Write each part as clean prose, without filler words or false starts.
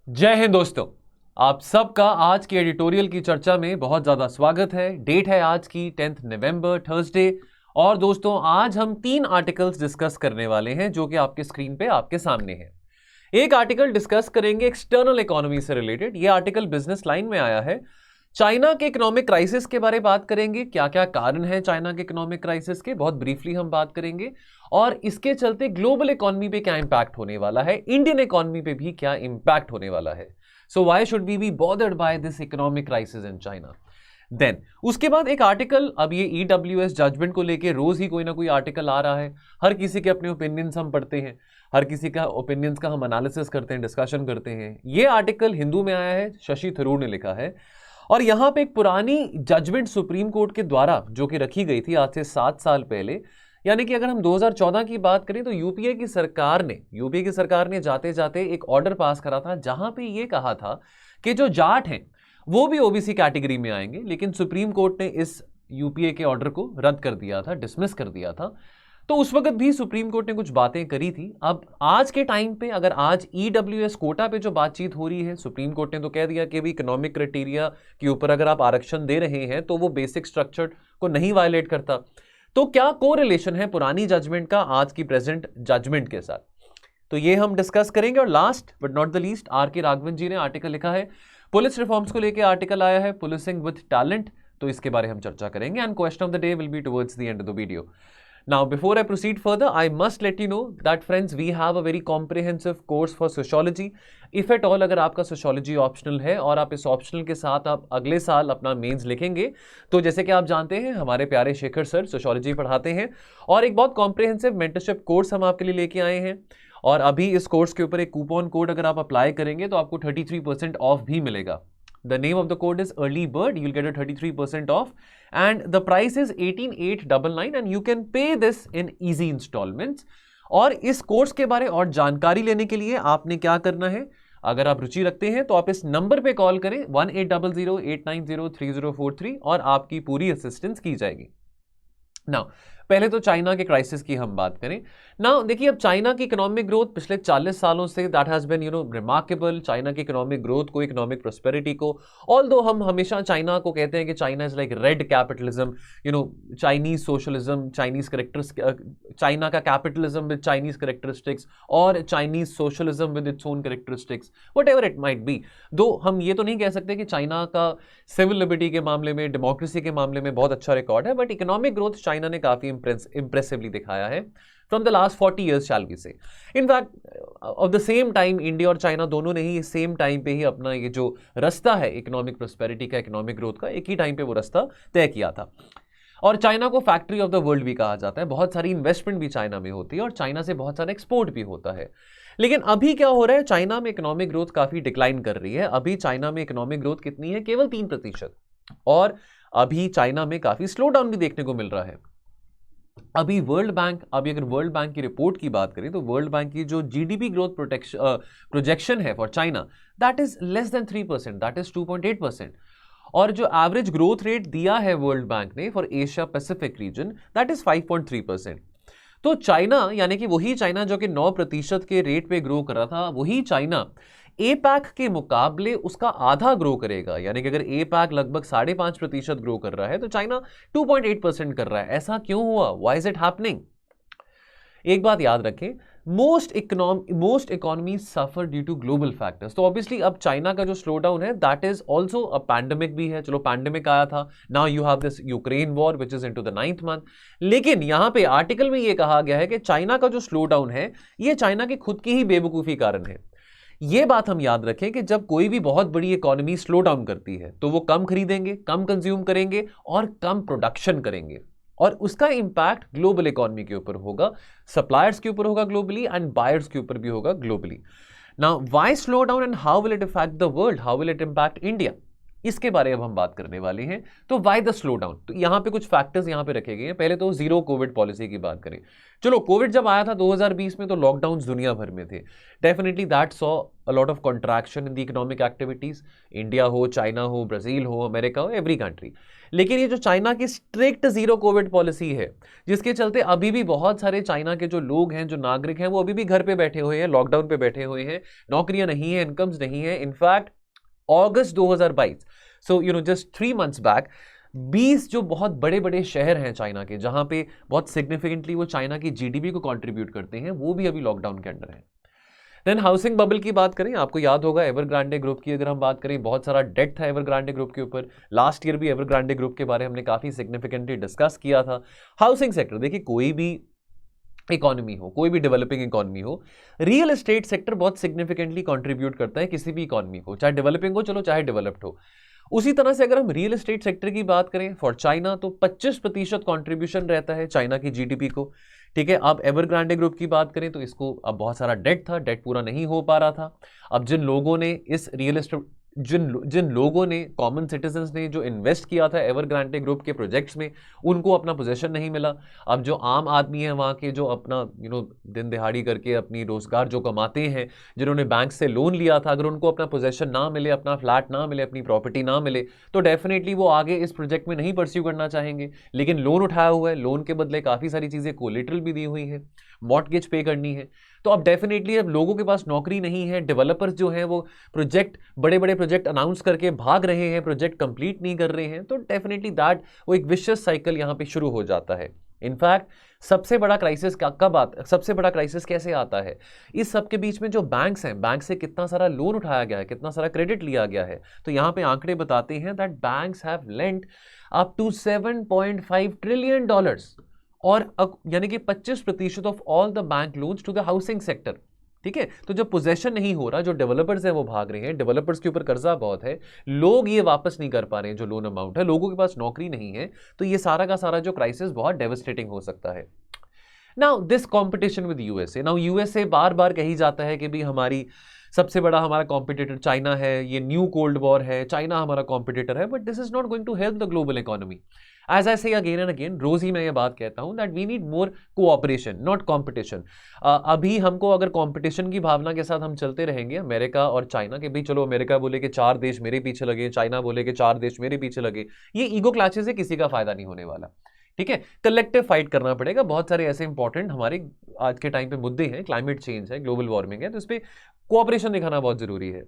जय हिंद दोस्तों। आप सबका आज की एडिटोरियल की चर्चा में बहुत ज़्यादा स्वागत है। डेट है आज की 10 नवंबर थर्सडे। और दोस्तों आज हम 3 आर्टिकल्स डिस्कस करने वाले हैं जो कि आपके स्क्रीन पे आपके सामने हैं। एक आर्टिकल डिस्कस करेंगे एक्सटर्नल इकोनॉमी से रिलेटेड। ये आर्टिकल बिजनेस लाइन में आया है। चाइना के इकोनॉमिक क्राइसिस के बारे में बात करेंगे, क्या क्या कारण है चाइना के इकोनॉमिक क्राइसिस के, बहुत ब्रीफली हम बात करेंगे। और इसके चलते ग्लोबल इकोनॉमी पे क्या इंपैक्ट होने वाला है, इंडियन इकोनॉमी पे भी क्या इंपैक्ट होने वाला है। So why should we be bothered by this economic crisis in China. Then उसके बाद एक आर्टिकल, अब ये ईडब्ल्यूएस जजमेंट को लेके रोज ही कोई ना कोई आर्टिकल आ रहा है। हर किसी के अपने ओपिनियंस हम पढ़ते हैं, हर किसी का ओपिनियंस का हम एनालिसिस करते हैं, डिस्कशन करते हैं। ये आर्टिकल हिंदू में आया है, शशि थरूर ने लिखा है। और यहां पे एक पुरानी जजमेंट सुप्रीम कोर्ट के द्वारा जो कि रखी गई थी आज से 7 साल पहले, यानी कि अगर हम 2014 की बात करें तो यूपीए की सरकार ने जाते जाते एक ऑर्डर पास करा था जहां पे ये कहा था कि जो जाट हैं वो भी ओबीसी कैटेगरी में आएंगे। लेकिन सुप्रीम कोर्ट ने इस यूपीए के ऑर्डर को रद्द कर दिया था, डिसमिस कर दिया था। तो उस वक्त भी सुप्रीम कोर्ट ने कुछ बातें करी थी। अब आज के टाइम पे अगर आज ईडब्ल्यूएस कोटा पे जो बातचीत हो रही है, सुप्रीम कोर्ट ने तो कह दिया कि भी इकोनॉमिक क्राइटेरिया के ऊपर अगर आप आरक्षण दे रहे हैं तो वो बेसिक स्ट्रक्चर को नहीं वायलेट करता। तो क्या कोरिलेशन है पुरानी जजमेंट का आज की प्रेजेंट जजमेंट के साथ, तो ये हम डिस्कस करेंगे। और last but not the least, R K Raghavan जी ने आर्टिकल लिखा है, पुलिस रिफॉर्म्स को लेकर आर्टिकल आया है, पुलिसिंग विद टैलेंट। तो इसके बारे हम चर्चा करेंगे and question of the day will be towards the end of the video. Now, before I proceed further, I must let you know that friends, we have a very comprehensive course for sociology. If at all अगर आपका sociology optional है और आप इस optional के साथ आप अगले साल अपना मेंस लिखेंगे, तो जैसे कि आप जानते हैं हमारे प्यारे शेखर सर sociology पढ़ाते हैं और एक बहुत comprehensive mentorship कोर्स हम आपके लिए लेके आए हैं। और अभी इस कोर्स के ऊपर एक कूपन कोड अगर आप अप्लाई करेंगे तो आपको 33% ऑफ भी मिलेगा। The name of the code is early bird. You'll get a 33% off and the price is 18,899 and you can pay this in easy installments. और इस कोर्स के बारे और जानकारी लेने के लिए आपने क्या करना है, अगर आप रुचि रखते हैं तो आप इस नंबर पे कॉल करें 1800-890-3043 और आपकी पूरी असिस्टेंस की जाएगी। नाउ पहले तो चाइना के क्राइसिस की हम बात करें। नाउ देखिए, अब चाइना की इकोनॉमिक ग्रोथ पिछले 40 सालों से that has been remarkable. China की इकोनॉमिक ग्रोथ को, इकोनॉमिक प्रोस्पेरिटी को, ऑल्दो हम हमेशा चाइना को कहते हैं कि China is like red capitalism, Chinese socialism, Chinese characters, China का कैपिटलिज्म विद चाइनीज करेक्टरिस्टिक्स और Chinese socialism with its own characteristics, whatever it might be. Though हम ये तो नहीं कह सकते कि चाइना का सिविल लिबर्टी के मामले में, डेमोक्रेसी के मामले में बहुत अच्छा रिकॉर्ड है, बट इकोनॉमिक ग्रोथ चाइना ने काफी impressively दिखाया है from the last 40 years shall we say. In fact, of the same time India और चाइना दोनों ने ही सेम टाइम पे ही अपना ये जो रास्ता है इकोनॉमिक प्रोस्पेरिटी का, इकोनॉमिक ग्रोथ का, एक ही टाइम पे वो रास्ता तय किया था। और चाइना को फैक्ट्री ऑफ द वर्ल्ड भी कहा जाता है, बहुत सारी इन्वेस्टमेंट भी चाइना में होती है और चाइना से बहुत सारा एक्सपोर्ट भी होता है। लेकिन अभी क्या हो रहा है, चाइना में इकोनॉमिक ग्रोथ काफी डिक्लाइन कर रही है। अभी चाइना में इकोनॉमिक ग्रोथ कितनी है, केवल 3%। और अभी चाइना में काफी स्लो डाउन भी देखने को मिल रहा है। अभी अगर वर्ल्ड बैंक की रिपोर्ट की बात करें तो वर्ल्ड बैंक की जो जीडीपी ग्रोथ प्रोजेक्शन है for China, that is less than 3%, that is 2.8%। और जो एवरेज ग्रोथ रेट दिया है वर्ल्ड बैंक ने for Asia Pacific region, that is 5.3%। तो चाइना, यानी कि वही चाइना जो कि 9% के रेट पे ग्रो कर रहा था, वही चाइना एपैक के मुकाबले उसका आधा ग्रो करेगा। यानी कि अगर एपैक लगभग 5.5% ग्रो कर रहा है तो चाइना 2.8% कर रहा है। ऐसा क्यों हुआ, व्हाई इज इट हैपनिंग? एक बात याद रखें, most economy suffer due to global factors. तो ऑब्वियसली अब चाइना का जो स्लो डाउन है that is also a pandemic भी है। चलो पैंडेमिक आया था, now you have this Ukraine war which is into the 9th month. लेकिन यहां पे आर्टिकल में ये कहा गया है कि चाइना का जो स्लो डाउन है ये चाइना की खुद की ही बेवकूफी कारण है। ये बात हम याद रखें कि जब कोई भी बहुत बड़ी इकोनॉमी स्लो डाउन करती है तो वो कम खरीदेंगे, कम कंज्यूम करेंगे और कम प्रोडक्शन करेंगे और उसका इंपैक्ट ग्लोबल इकोनॉमी के ऊपर होगा, सप्लायर्स के ऊपर होगा ग्लोबली एंड बायर्स के ऊपर भी होगा globally. Now why slow down and how will it effect the world, how will it impact India? इसके बारे में अब हम बात करने वाले हैं। तो वाई द स्लो डाउन, तो यहां पे कुछ फैक्टर्स यहां पे रखे गए हैं। पहले तो जीरो कोविड पॉलिसी की बात करें। चलो, कोविड जब आया था 2020 में तो लॉकडाउन दुनिया भर में थे। Definitely that saw a lot of contraction in the economic activities, India हो, चाइना हो, ब्राजील हो, अमेरिका हो, एवरी कंट्री। लेकिन ये जो चाइना की स्ट्रिक्ट जीरो कोविड पॉलिसी है, जिसके चलते अभी भी बहुत सारे चाइना के जो लोग हैं, जो नागरिक हैं, वो अभी भी घर पे बैठे हुए हैं, लॉकडाउन पे बैठे हुए हैं, नौकरियां नहीं है, इनकम्स नहीं है। इनफैक्ट अगस्त 2022, सो जस्ट 3 मंथ्स बैक, 20 जो बहुत बड़े बड़े शहर हैं चाइना के, जहां पे बहुत सिग्निफिकेंटली वो चाइना की जीडीपी को कंट्रीब्यूट करते हैं, वो भी अभी लॉकडाउन के अंडर है। देन हाउसिंग बबल की बात करें, आपको याद होगा एवरग्रांडे ग्रुप की अगर हम बात करें, बहुत सारा डेट था एवरग्रांडे ग्रुप के ऊपर। लास्ट ईयर भी एवरग्रांडे ग्रुप के बारे में हमने काफी सिग्निफिकेंटली डिस्कस किया था। हाउसिंग सेक्टर, देखिए कोई भी इकोनॉमी हो, कोई भी डेवलपिंग इकोनॉमी हो, रियल एस्टेट सेक्टर बहुत सिग्निफिकेंटली कंट्रीब्यूट करता है किसी भी इकोनॉमी को, चाहे डेवलपिंग हो, चलो चाहे डेवलप्ड हो। उसी तरह से अगर हम रियल एस्टेट सेक्टर की बात करें फॉर चाइना, तो 25% कंट्रीब्यूशन रहता है चाइना की जीडीपी को। ठीक है, अब एवरग्रांडे ग्रुप की बात करें तो इसको अब बहुत सारा डेट था, डेट पूरा नहीं हो पा रहा था। अब जिन लोगों ने इस रियल एस्टेट जिन लोगों ने, कॉमन सिटीजन्स ने जो इन्वेस्ट किया था एवरग्रांडे ग्रुप के प्रोजेक्ट्स में, उनको अपना पोजेशन नहीं मिला। अब जो आम आदमी है वहाँ के, जो अपना दिन दिहाड़ी करके अपनी रोजगार जो कमाते हैं, जिन्होंने बैंक से लोन लिया था, अगर उनको अपना पोजेशन ना मिले, अपना फ्लैट ना मिले, अपनी प्रॉपर्टी ना मिले, तो डेफिनेटली वो आगे इस प्रोजेक्ट में नहीं परस्यू करना चाहेंगे। लेकिन लोन उठाया हुआ है, लोन के बदले काफ़ी सारी चीज़ें कोलेटरल भी दी हुई है, मॉर्टगेज पे करनी है। तो अब डेफिनेटली अब लोगों के पास नौकरी नहीं है, डेवलपर्स जो हैं वो बड़े बड़े प्रोजेक्ट अनाउंस करके भाग रहे हैं, प्रोजेक्ट कंप्लीट नहीं कर रहे हैं, तो डेफिनेटली दैट वो एक विशियस साइकिल यहां पे शुरू हो जाता है। इनफैक्ट सबसे बड़ा क्राइसिस कैसे आता है? इस सब के बीच में जो बैंक्स हैं, बैंक से कितना सारा लोन उठाया गया है, कितना सारा क्रेडिट लिया गया है। तो यहां पे आंकड़े बताते हैं that banks have lent up to $7.5 trillion, और यानी कि 25% of all the bank loans to the housing sector. ठीक है, तो जब पोजेशन नहीं हो रहा, जो डेवलपर्स हैं वो भाग रहे हैं, डेवलपर्स के ऊपर कर्जा बहुत है, लोग ये वापस नहीं कर पा रहे हैं जो लोन अमाउंट है, लोगों के पास नौकरी नहीं है, तो ये सारा का सारा जो क्राइसिस बहुत डेवस्टेटिंग हो सकता है। Now this competition with USA, now USA बार बार कही जाता है कि भाई हमारी सबसे बड़ा हमारा कॉम्पिटिटर चाइना है, ये न्यू कोल्ड वॉर है, चाइना हमारा कॉम्पिटिटर है, but this is not going to help the global economy. As I say again and again, रोज ही मैं ये बात कहता हूं that we need more cooperation, not competition. अभी हमको अगर कॉम्पिटिशन की भावना के साथ हम चलते रहेंगे, अमेरिका और चाइना के, भाई चलो अमेरिका बोले कि 4 देश मेरे पीछे लगे, चाइना बोले कि 4 देश मेरे पीछे लगे, ये ईगो क्लैशेस से किसी का फायदा नहीं होने वाला। ठीक है, कलेक्टिव फाइट करना पड़ेगा। बहुत सारे ऐसे इंपॉर्टेंट हमारे आज के टाइम पे मुद्दे हैं, क्लाइमेट चेंज है, ग्लोबल वार्मिंग है, तो इस पर कोऑपरेशन दिखाना बहुत जरूरी है।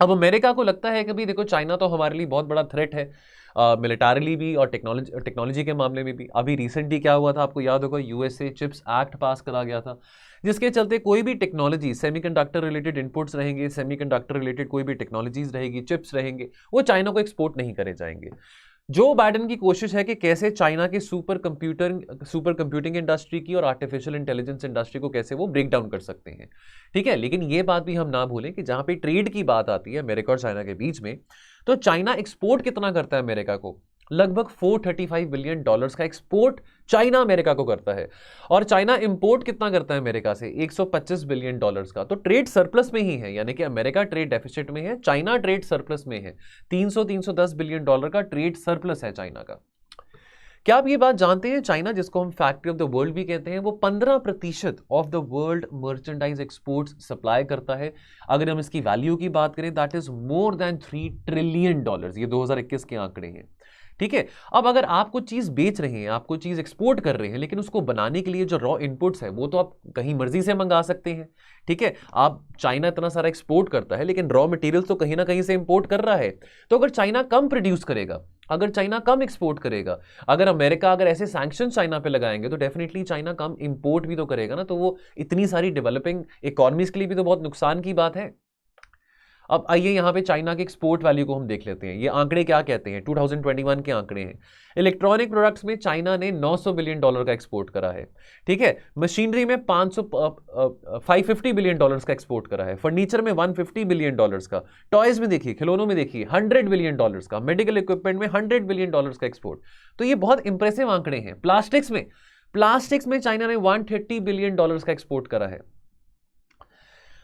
अब अमेरिका को लगता है कि भाई देखो चाइना तो हमारे लिए बहुत बड़ा थ्रेट है, मिलिटरीली भी और टेक्नोलॉजी के मामले में भी। अभी रिसेंटली क्या हुआ था, आपको याद होगा, यूएसए चिप्स एक्ट पास करा गया था, जिसके चलते कोई भी टेक्नोलॉजी, सेमीकंडक्टर रिलेटेड इनपुट्स रहेंगे, सेमीकंडक्टर रिलेटेड कोई भी टेक्नोलॉजीज रहेगी, चिप्स रहेंगे, वो चाइना को एक्सपोर्ट नहीं करे जाएंगे। जो बाइडेन की कोशिश है कि कैसे चाइना के सुपर कंप्यूटिंग इंडस्ट्री की और आर्टिफिशियल इंटेलिजेंस इंडस्ट्री को कैसे वो ब्रेक डाउन कर सकते हैं। ठीक है, लेकिन ये बात भी हम ना भूलें कि जहां पे ट्रेड की बात आती है अमेरिका और चाइना के बीच में, तो चाइना एक्सपोर्ट कितना करता है अमेरिका को? लगभग $435 बिलियन का एक्सपोर्ट चाइना अमेरिका को करता है, और चाइना इंपोर्ट कितना करता है अमेरिका से? $125 बिलियन का। तो ट्रेड सरप्लस में ही है, यानी कि अमेरिका ट्रेड डेफिसिट में है, चाइना ट्रेड सरप्लस में है। 310 बिलियन डॉलर का ट्रेड सरप्लस है चाइना का। क्या आप ये बात जानते हैं, चाइना जिसको हम फैक्ट्री ऑफ द वर्ल्ड भी कहते हैं, वो 15% of the world merchandise exports supply करता है। अगर हम इसकी वैल्यू की बात करें, that is more than $3 trillion. ये 2021 के आंकड़े हैं। ठीक है, अब अगर आप कुछ चीज बेच रहे हैं, आप कुछ चीज एक्सपोर्ट कर रहे हैं, लेकिन उसको बनाने के लिए जो रॉ इनपुट्स है वो तो आप कहीं मर्जी से मंगा सकते हैं। ठीक है, आप चाइना इतना सारा एक्सपोर्ट करता है, लेकिन रॉ मटेरियल तो कहीं ना कहीं से इंपोर्ट कर रहा है। तो अगर चाइना कम प्रोड्यूस करेगा, अगर चाइना कम एक्सपोर्ट करेगा, अगर अमेरिका अगर ऐसे सैंक्शन चाइना पे लगाएंगे, तो डेफिनेटली चाइना कम इंपोर्ट भी तो करेगा ना, तो वो इतनी सारी डेवलपिंग इकोनॉमीज के लिए भी तो बहुत नुकसान की बात है। अब आइए यहाँ पे चाइना के एक्सपोर्ट वैल्यू को हम देख लेते हैं। ये आंकड़े क्या कहते हैं, 2021 के आंकड़े हैं। इलेक्ट्रॉनिक प्रोडक्ट्स में चाइना ने $900 बिलियन का एक्सपोर्ट करा है। ठीक है, मशीनरी में 550 बिलियन का एक्सपोर्ट करा है, फर्नीचर में $150 बिलियन का, टॉयज में देखिए, खिलौनों में देखिए $100 बिलियन का, मेडिकल इक्विपमेंट में $100 बिलियन का एक्सपोर्ट। तो ये बहुत इंप्रेसिव आंकड़े हैं। प्लास्टिक्स में चाइना ने $130 बिलियन का एक्सपोर्ट करा है।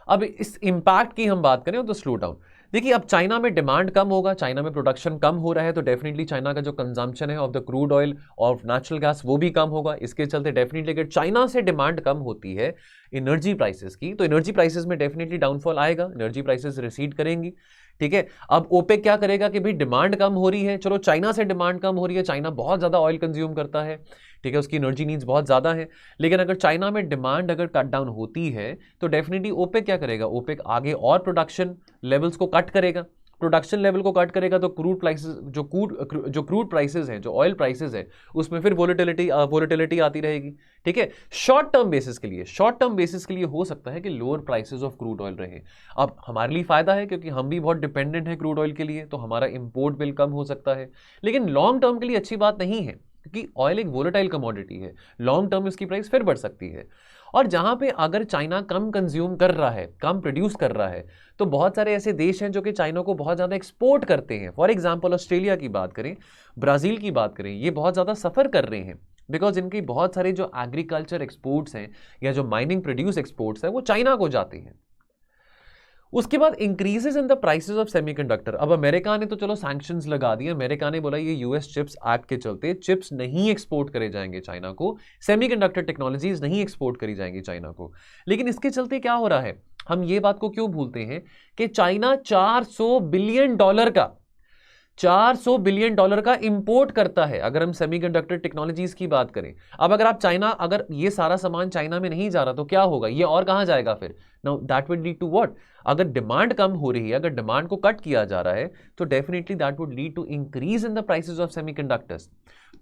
अब इस इंपैक्ट की हम बात करें तो स्लो डाउन, देखिए अब चाइना में डिमांड कम होगा, चाइना में प्रोडक्शन कम हो रहा है, तो डेफिनेटली चाइना का जो कंजम्पशन है ऑफ द क्रूड ऑयल और नेचुरल गैस वो भी कम होगा। इसके चलते डेफिनेटली अगर चाइना से डिमांड कम होती है एनर्जी प्राइसेस की, तो एनर्जी प्राइसेस में डेफिनेटली डाउनफॉल आएगा, एनर्जी प्राइसेस रिसीड करेंगी। ठीक है, अब ओपेक क्या करेगा कि भाई डिमांड कम हो रही है, चलो चाइना से डिमांड कम हो रही है, चाइना बहुत ज्यादा ऑयल कंज्यूम करता है, ठीक है, उसकी एनर्जी नीड्स बहुत ज्यादा है, लेकिन अगर चाइना में डिमांड अगर कट डाउन होती है तो डेफिनेटली ओपेक क्या करेगा, ओपेक आगे और प्रोडक्शन लेवल्स को कट करेगा, प्रोडक्शन लेवल को कट करेगा तो क्रूड प्राइसेस जो क्रूड प्राइसेस हैं, जो ऑयल प्राइसेस है, उसमें फिर वोलेटिलिटी आती रहेगी। ठीक है, शॉर्ट टर्म बेसिस के लिए हो सकता है कि lower prices of crude oil रहे। अब हमारे लिए फायदा है क्योंकि हम भी बहुत डिपेंडेंट है क्रूड ऑयल के लिए, तो हमारा इंपोर्ट बिल कम हो सकता है, लेकिन लॉन्ग टर्म के लिए अच्छी बात नहीं है क्योंकि ऑयल एक वोलेटाइल कमोडिटी है, लॉन्ग टर्म इसकी प्राइस फिर बढ़ सकती है। और जहां पे अगर चाइना कम कंज्यूम कर रहा है, कम प्रोड्यूस कर रहा है, तो बहुत सारे ऐसे देश हैं जो कि चाइना को बहुत ज्यादा एक्सपोर्ट करते हैं। फॉर एग्जांपल ऑस्ट्रेलिया की बात करें, ब्राजील की बात करें, ये बहुत ज्यादा सफर कर रहे हैं बिकॉज इनकी बहुत सारे जो एग्रीकल्चर एक्सपोर्ट्स हैं या जो माइनिंग प्रोड्यूस एक्सपोर्ट्स हैं वो चाइना को जाते हैं। उसके बाद increases in the prices of semiconductor. अब अमेरिका ने तो चलो सैंक्शंस लगा दिए, अमेरिका ने बोला ये यूएस चिप्स एक्ट के चलते चिप्स नहीं एक्सपोर्ट करे जाएंगे चाइना को, सेमीकंडक्टर टेक्नोलॉजीज नहीं एक्सपोर्ट करी जाएंगी चाइना को। लेकिन इसके चलते क्या हो रहा है, हम ये बात को क्यों भूलते हैं कि चाइना $400 बिलियन का इंपोर्ट करता है अगर हम सेमीकंडक्टर टेक्नोलॉजीज की बात करें। अब अगर आप चाइना, अगर ये सारा सामान चाइना में नहीं जा रहा तो क्या होगा, ये और कहां जाएगा फिर? Now that would lead to what, अगर डिमांड कम हो रही है, अगर डिमांड को कट किया जा रहा है तो definitely that would lead to increase in the prices of semiconductors.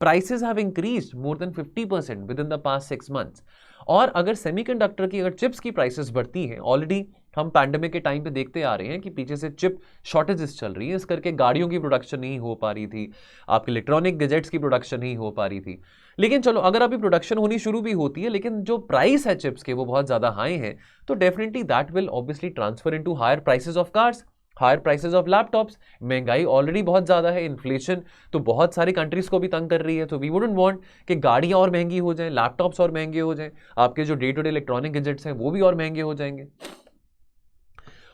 Prices have increased more than 50% within the past 6 months। और अगर सेमीकंडक्टर की, अगर चिप्स की प्राइसेस बढ़ती हैं, ऑलरेडी हम पैंडेमिक के टाइम पे देखते आ रहे हैं कि पीछे से चिप शॉर्टेजेस चल रही है, इस करके गाड़ियों की प्रोडक्शन नहीं हो पा रही थी, आपके इलेक्ट्रॉनिक गैजेट्स की प्रोडक्शन नहीं हो पा रही थी। लेकिन चलो अगर अभी प्रोडक्शन होनी शुरू भी होती है, लेकिन जो प्राइस है चिप्स के वो बहुत ज्यादा हाई है, तो definitely that will obviously transfer into higher prices of cars, higher prices of laptops. महंगाई ऑलरेडी बहुत ज्यादा है, इन्फ्लेशन तो बहुत सारी कंट्रीज को भी तंग कर रही है, तो वी वुडंट वांट कि गाड़ियां और महंगी हो जाएं, लैपटॉप्स और महंगे हो जाएं, आपके जो day to day electronic gadgets हैं वो भी और महंगे हो जाएंगे।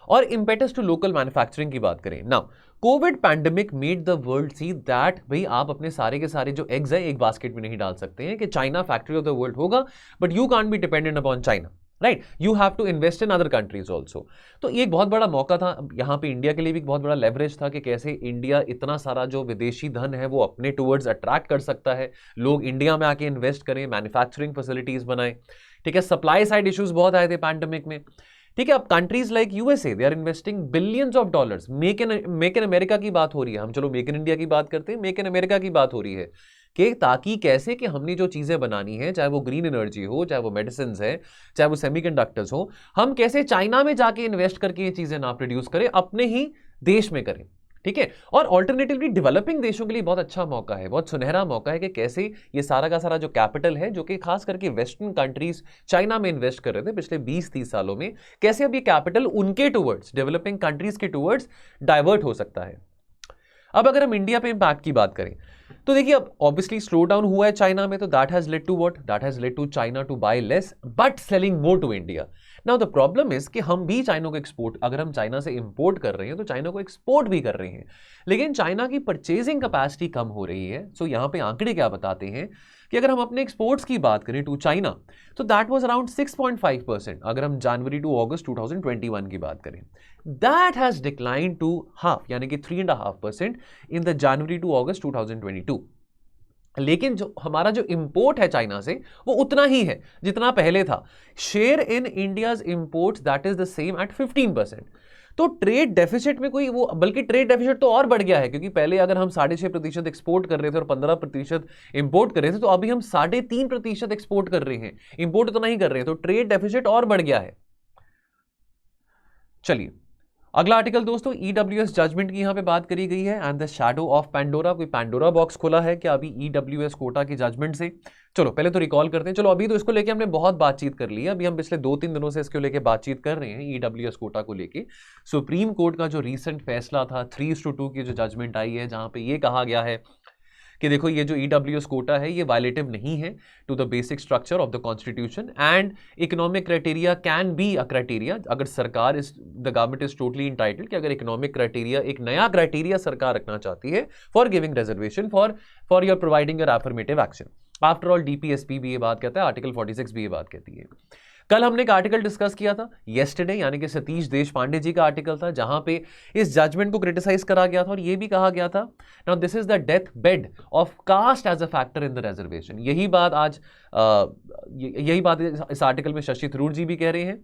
और इम्पेटस टू लोकल मैन्युफैक्चरिंग की बात करें, now Covid pandemic made the world see that भाई आप अपने सारे के सारे जो एग्स हैं एक बास्केट में नहीं डाल सकते हैं कि China factory of the world होगा, but you can't be dependent upon China, right, you have to invest in other countries also. तो ये एक बहुत बड़ा मौका था यहाँ पे, इंडिया के लिए भी एक बहुत बड़ा लेवरेज था कि कैसे इंडिया इतना सारा जो विदेशी धन है वो अपने टूवर्ड्स अट्रैक्ट कर सकता है, लोग इंडिया में आके इन्वेस्ट करें, मैन्युफैक्चरिंग फैसिलिटीज बनाएं। ठीक है, सप्लाई साइड इश्यूज बहुत आए थे पैंडेमिक में। ठीक है, अब countries like USA they are investing billions of dollars. Make in America की बात हो रही है, हम चलो मेक इन इंडिया की बात करते हैं, मेक इन अमेरिका की बात हो रही है कि ताकि कैसे कि हमने जो चीजें बनानी है, चाहे वो ग्रीन एनर्जी हो, चाहे वो मेडिसिन है, चाहे वो सेमीकंडक्टर्स हो, हम कैसे चाइना में जाके इन्वेस्ट करके ये चीजें ना प्रोड्यूस करें, अपने ही देश में करें। ठीक है, और ऑल्टरनेटिवली डेवलपिंग देशों के लिए बहुत अच्छा मौका है, बहुत सुनहरा मौका है कि कैसे ये सारा का सारा जो कैपिटल है, जो कि खास करके वेस्टर्न कंट्रीज चाइना में इन्वेस्ट कर रहे थे पिछले 20-30 सालों में, कैसे अब ये कैपिटल उनके टूवर्ड्स, डेवलपिंग कंट्रीज के टूवर्ड्स डाइवर्ट हो सकता है। अब अगर हम इंडिया पे इंपैक्ट की बात करें तो देखिए अब ऑब्वियसली स्लो डाउन हुआ है चाइना में, तो that has led to what, that has led to China to buy less but selling more to India. Now the problem is कि हम भी चाइना को एक्सपोर्ट, अगर हम चाइना से इंपोर्ट कर रहे हैं तो चाइना को एक्सपोर्ट भी कर रहे हैं, लेकिन चाइना की परचेजिंग कैपेसिटी कम हो रही है। सो यहां पे आंकड़े क्या बताते हैं कि अगर हम अपने एक्सपोर्ट्स की बात करें टू चाइना तो दैट वाज अराउंड 6.5%, अगर हम जनवरी टू अगस्त 2021 की बात करें, that has decline to half, यानी कि 3.5% इन द जनवरी टू अगस्त 2022। लेकिन जो हमारा जो इंपोर्ट है चाइना से वो उतना ही है जितना पहले था। Share in India's imports that is the same at 15%। तो ट्रेड डेफिसिट में कोई वो, बल्कि ट्रेड डेफिसिट तो और बढ़ गया है, क्योंकि पहले अगर हम 6.5% एक्सपोर्ट कर रहे थे और 15% इंपोर्ट कर रहे थे, तो अभी हम 3.5% एक्सपोर्ट कर रहे हैं, इंपोर्ट उतना ही कर रहे हैं, तो ट्रेड डेफिसिट और बढ़ गया है। चलिए अगला आर्टिकल दोस्तों, ईडब्ल्यूएस जजमेंट की यहां पे बात करी गई है and the shadow of Pandora. कोई पैंडोरा बॉक्स खुला है क्या अभी ईडब्ल्यूएस कोटा की जजमेंट से? चलो पहले तो रिकॉल करते हैं। चलो अभी तो इसको लेके हमने बहुत बातचीत कर ली है, अभी हम पिछले 2-3 दिनों से इसको लेके बातचीत कर रहे हैं ईडब्ल्यूएस कोटा को लेके। सुप्रीम कोर्ट का जो रीसेंट फैसला था 3:2 की जो जजमेंट आई है, जहां पे ये कहा गया है कि देखो ये जो ईडब्ल्यूएस कोटा है ये वायलेटिव नहीं है to the basic structure of the constitution, and economic criteria can be a criteria, अगर सरकार is the government is totally entitled कि अगर इकोनॉमिक क्राइटेरिया एक नया क्राइटेरिया सरकार रखना चाहती है for giving reservation for your providing your affirmative action. After all DPSP भी ये बात कहता है, आर्टिकल 46 भी ये बात कहती है। कल हमने एक आर्टिकल डिस्कस किया था येस्टरडे, यानी कि सतीश देशपांडे जी का आर्टिकल था, जहां पे इस जजमेंट को क्रिटिसाइज करा गया था और यह भी कहा गया था now this is the death bed of caste as a factor in the reservation. यही बात आज यही बात इस आर्टिकल में शशि थरूर जी भी कह रहे हैं।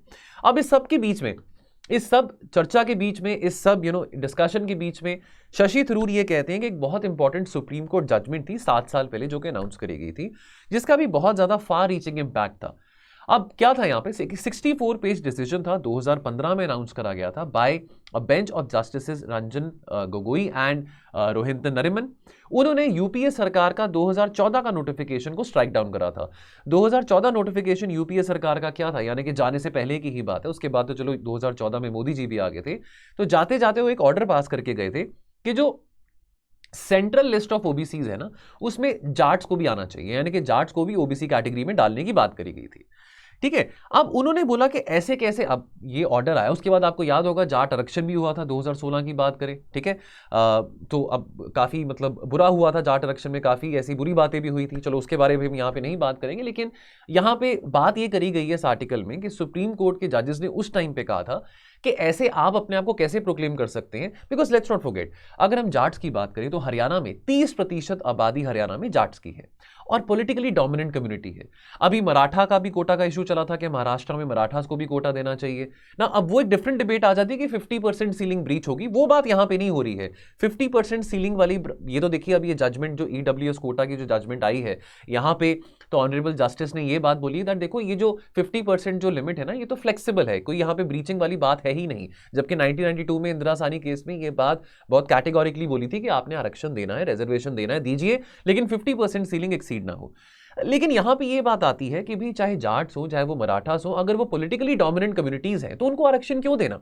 अब इस सब के बीच में, इस सब चर्चा के बीच में, इस सब डिस्कशन के बीच में शशि थरूर ये कहते हैं कि एक बहुत इंपॉर्टेंट सुप्रीम कोर्ट जजमेंट थी 7 साल पहले जो कि अनाउंस करी गई थी, जिसका भी बहुत ज्यादा फार रीचिंग इम्पैक्ट था। अब क्या था यहाँ पे 64 पेज डिसीजन था, 2015 में अनाउंस करा गया था by a bench of justices Ranjan Gogoi and Rohinton Nariman. उन्होंने यूपीए सरकार का 2014 का नोटिफिकेशन को स्ट्राइक डाउन करा था। 2014 नोटिफिकेशन यूपीए सरकार का क्या था, यानी कि जाने से पहले की ही बात है, उसके बाद तो चलो 2014 में मोदी जी भी आ गए थे, तो जाते जाते वो एक ऑर्डर पास करके गए थे कि जो सेंट्रल लिस्ट ऑफ ओबीसीज है ना, उसमें जाट्स को भी आना चाहिए, यानी कि जाट्स को भी ओबीसी कैटेगरी में डालने की बात करी गई थी। ठीक है, अब उन्होंने बोला कि ऐसे कैसे, अब ये ऑर्डर आया, उसके बाद आपको याद होगा जाट आरक्षण भी हुआ था 2016 की बात करें, ठीक है, तो अब काफ़ी मतलब बुरा हुआ था जाट आरक्षण में, काफ़ी ऐसी बुरी बातें भी हुई थी, चलो उसके बारे में हम यहाँ पे नहीं बात करेंगे, लेकिन यहाँ पे बात ये करी गई है इस आर्टिकल में कि सुप्रीम कोर्ट के जजेस ने उस टाइम पे कहा था कि ऐसे आप अपने आप को कैसे प्रोक्लेम कर सकते हैं, बिकॉज लेट्स नॉट फॉरगेट, अगर हम जाट्स की बात करें तो हरियाणा में 30% आबादी हरियाणा में जाट्स की है और पॉलिटिकली डोमिनेंट कम्युनिटी है। अभी मराठा का भी कोटा का इशू चला था कि महाराष्ट्र में मराठास को भी कोटा देना चाहिए ना, अब वो एक डिफरेंट डिबेट आ जाती है कि 50% सीलिंग ब्रीच होगी, वो बात यहां पे नहीं हो रही है। 50% सीलिंग वाली ये तो देखिए, अब ये जजमेंट जो ईडब्ल्यूएस कोटा की जो जजमेंट आई है यहां पे, तो ऑनरेबल जस्टिस ने ये बात बोली दैट देखो ये जो 50% जो लिमिट है ना, ये तो फ्लेक्सिबल है, कोई यहां पे ब्रीचिंग वाली बात है ही नहीं, जबकि 1992 में इंदिरा सानी केस में ये बात बहुत कैटेगोरिकली बोली थी कि आपने आरक्षण देना है, रिजर्वेशन देना है, दीजिए, लेकिन 50% सीलिंग एक्सीड ना हो। लेकिन यहां पे ये बात आती है कि भी चाहे जाट्स हो चाहे वो मराठास हो, अगर वो पॉलिटिकली डोमिनेंट कम्युनिटीज हैं तो उनको आरक्षण क्यों देना।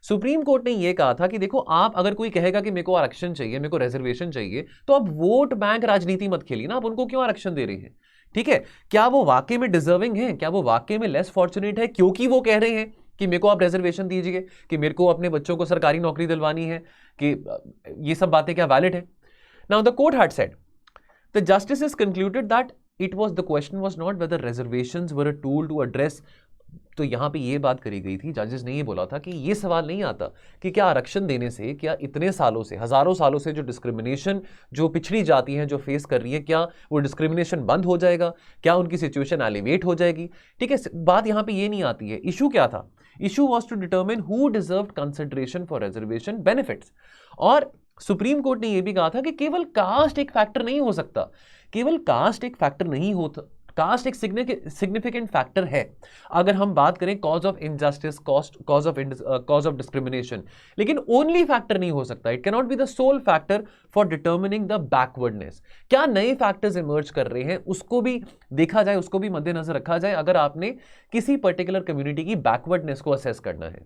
सुप्रीम कोर्ट ने यह कहा था कि देखो, आप अगर कोई कहेगा कि मेरे को आरक्षण चाहिए, मेरे को रिजर्वेशन चाहिए, तो आप वोट बैंक राजनीति मत खेलिए ना, आप उनको क्यों आरक्षण दे रहे हैं। ठीक है, क्या वो वाकई में डिजर्विंग है, क्या वो वाकई में लेस फॉर्चुनेट है क्योंकि वो कह रहे हैं कि मेरे को आप रिजर्वेशन दीजिए, कि मेरे को अपने बच्चों को सरकारी नौकरी दिलवानी है, कि ये सब बातें क्या वैलिड है। Now the court had said, the justices concluded that it was, the question was not whether reservations were a tool to address, तो यहां पे ये बात करी गई थी, जजेस ने ये बोला था कि ये सवाल नहीं आता कि क्या आरक्षण देने से, क्या इतने सालों से, हजारों सालों से जो डिस्क्रिमिनेशन जो पिछड़ी जाती हैं जो फेस कर रही है, क्या वो डिस्क्रिमिनेशन बंद हो जाएगा, क्या उनकी सिचुएशन एलिवेट हो जाएगी। ठीक है, बात यहां पे ये नहीं आती है। इशू क्या था, issue was to determine who deserved consideration for reservation benefits, और सुप्रीम कोर्ट ने यह भी कहा था कि केवल कास्ट एक फैक्टर नहीं हो सकता, केवल कास्ट एक फैक्टर नहीं होता, कास्ट एक सिग्निफिकेंट फैक्टर है अगर हम बात करें cause of injustice, cause of discrimination, लेकिन ओनली फैक्टर नहीं हो सकता, it can not be the sole factor for determining the backwardness. क्या नए फैक्टर्स इमर्ज कर रहे हैं उसको भी देखा जाए, उसको भी मद्देनजर रखा जाए अगर आपने किसी पर्टिकुलर कम्युनिटी की बैकवर्डनेस को असेस करना है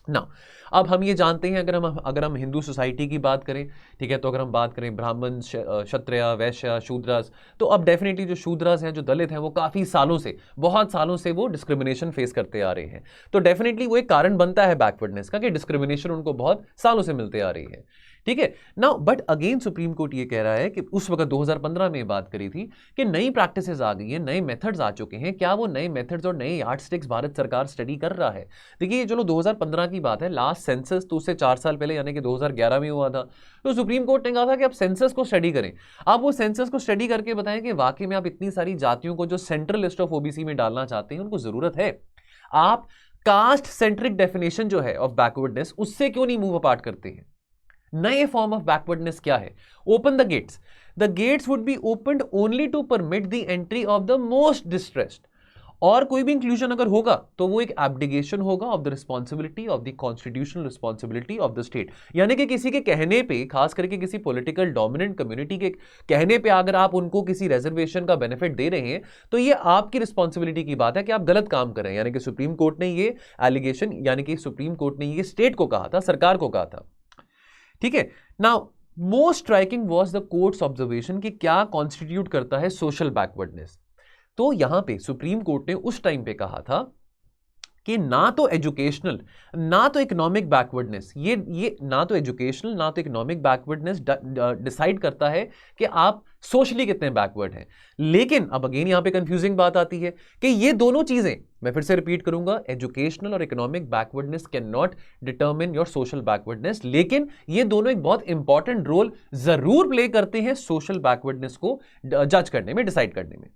ना। अब हम ये जानते हैं, अगर हम हिंदू सोसाइटी की बात करें, ठीक है, तो अगर हम बात करें ब्राह्मण, क्षत्रिय, वैश्य, शूद्रस, तो अब डेफिनेटली जो शूद्रस हैं, जो दलित हैं, वो काफ़ी सालों से, बहुत सालों से वो डिस्क्रिमिनेशन फेस करते आ रहे हैं, तो डेफिनेटली वो एक कारण बनता है बैकवर्डनेस का कि डिस्क्रिमिनेशन उनको बहुत सालों से मिलते आ रही है। ठीक है, now but again supreme court ये कह रहा है कि उस वक्त 2015 में बात करी थी कि नई प्रैक्टिसेस आ गई हैं, नए मेथड्स आ चुके हैं, क्या वो नए मेथड्स और नए यार्डस्टिक्स भारत सरकार स्टडी कर रहा है। देखिए, ये चलो 2015 की बात है, लास्ट सेंसस तो उससे 4 साल पहले यानी कि 2011 में हुआ था, तो सुप्रीम कोर्ट ने कहा था कि आप सेंसस को स्टडी करें, आप वो सेंसस को स्टडी करके बताएं कि वाकई में आप इतनी सारी जातियों को जो सेंट्रल लिस्ट ऑफ ओबीसी में डालना चाहते हैं उनको जरूरत है, आप कास्ट सेंट्रिक डेफिनेशन जो है ऑफ बैकवर्डनेस उससे क्यों नहीं मूव अपार्ट करते हैं। नए फॉर्म ऑफ बैकवर्डनेस क्या है, open the gates, the gates would be opened only to permit the entry of the most distressed, और कोई भी इंक्लूजन अगर होगा तो वो एक एब्डिगेशन होगा of the responsibility of the constitutional responsibility of the state, यानी कि किसी के कहने पे, खास करके किसी पॉलिटिकल डोमिनेंट कम्युनिटी के कहने पे अगर आप उनको किसी रिजर्वेशन का बेनिफिट दे रहे हैं तो ये आपकी रिस्पॉन्सिबिलिटी की बात है कि आप गलत काम करें, यानी कि सुप्रीम कोर्ट ने ये एलिगेशन, यानी कि सुप्रीम कोर्ट ने ये स्टेट को कहा था, सरकार को कहा था। ठीक है, now most striking was the courts observation कि क्या कॉन्स्टिट्यूट करता है सोशल बैकवर्डनेस। तो यहां पे सुप्रीम कोर्ट ने उस टाइम पे कहा था कि ना तो एजुकेशनल ना तो इकोनॉमिक बैकवर्डनेस, ये ना तो एजुकेशनल ना तो इकोनॉमिक बैकवर्डनेस डिसाइड करता है कि आप सोशली कितने बैकवर्ड हैं। लेकिन अब अगेन यहां पे कंफ्यूजिंग बात आती है कि ये दोनों चीजें, मैं फिर से रिपीट करूंगा, एजुकेशनल और economic backwardness can not determine your social backwardness, लेकिन ये दोनों एक बहुत इंपॉर्टेंट रोल जरूर प्ले करते हैं सोशल बैकवर्डनेस को जज करने में, डिसाइड करने में।